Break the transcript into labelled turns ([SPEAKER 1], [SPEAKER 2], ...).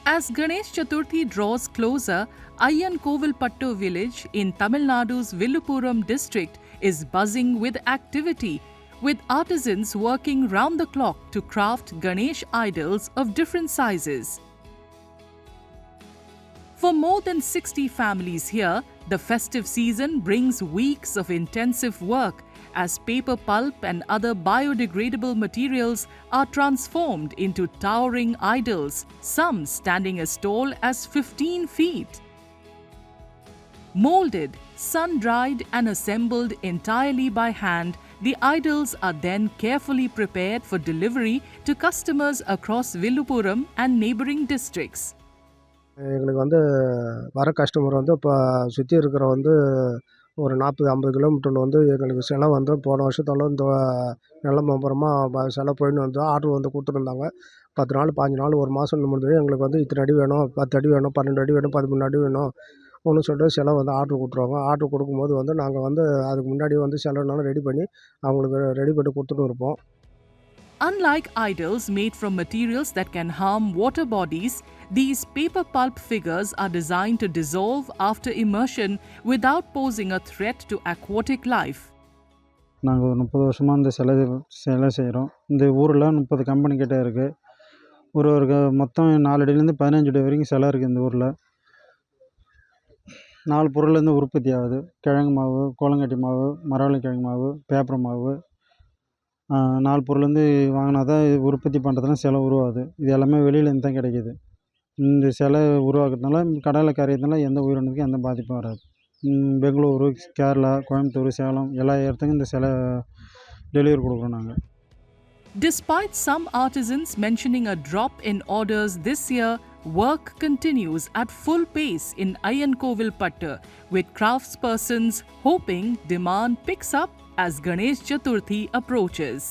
[SPEAKER 1] As Ganesh Chaturthi draws closer, Ayyan Kovilpattu village in Tamil Nadu's Villupuram district is buzzing with activity, with artisans working round the clock to craft Ganesh idols of different sizes. For more than 60 families here, the festive season brings weeks of intensive work as paper pulp and other biodegradable materials are transformed into towering idols, some standing as tall as 15 feet. Molded, sun-dried and assembled entirely by hand, the idols are then carefully prepared for delivery to customers across Villupuram and neighbouring districts.
[SPEAKER 2] எங்களுக்கு வர customer இப்போ சுற்றி இருக்கிற ஒரு 40-50 கிலோமீட்டரில் எங்களுக்கு சிலை போன வருஷத்தோட இந்த நிலம சிலை போயின்னு ஆர்டர் கொடுத்துருந்தாங்க. 10 நாள் 15 நாள் ஒரு மாதம் முடிஞ்சு எங்களுக்கு இத்தனை அடி வேணும், 10 அடி வேணும், 12 அடி வேணும், 13 அடி வேணும் ஒன்று சொல்லிட்டு சிலை ஆர்டர் கொடுத்துருவாங்க. ஆர்டர் கொடுக்கும்போது நாங்கள் அதுக்கு முன்னாடி சிலைனாலும் ரெடி பண்ணி அவங்களுக்கு ரெடி பண்ணி கொடுத்துட்டு இருப்போம்.
[SPEAKER 1] Unlike idols made from materials that can harm water bodies, these paper pulp figures are designed to dissolve after immersion without posing a threat to aquatic life.
[SPEAKER 3] நாங்கள் 30 வருஷமாக இந்த சிலை செய்கிறோம். இந்த ஊரில் 30 கம்பெனி கிட்ட இருக்குது. ஒரு மொத்தம் 4 அடியிலேருந்து 15 அடி வரைக்கும் சிலை இருக்குது இந்த ஊரில். 4 பொருள்லேருந்து உற்பத்தி ஆகுது. கிழங்கு மாவு, கோலங்கட்டி மாவு, மரவள்ளி கிழங்கு மாவு, பேப்பர் மாவு, 4 பொருள்லேருந்து வாங்கினா தான் உற்பத்தி பண்ணுறதுனா சிலை உருவாகுது. இது எல்லாமே வெளியிலேருந்து தான் கிடைக்கிது. இந்த சிலை உருவாக்குறதுனால கடலில் கரையிறதுனால எந்த உயிரினத்துக்கும் எந்த பாதிப்பும் வராது. பெங்களூரு, கேரளா, கோயம்புத்தூர், சேலம் எல்லா இடத்துக்கும் இந்த சிலை டெலிவரி கொடுக்குறோம் நாங்கள்.
[SPEAKER 1] Despite some artisans mentioning a drop in orders this year, work continues at full pace in Ayyan Kovilpattu, with craftspersons hoping demand picks up as Ganesh Chaturthi approaches.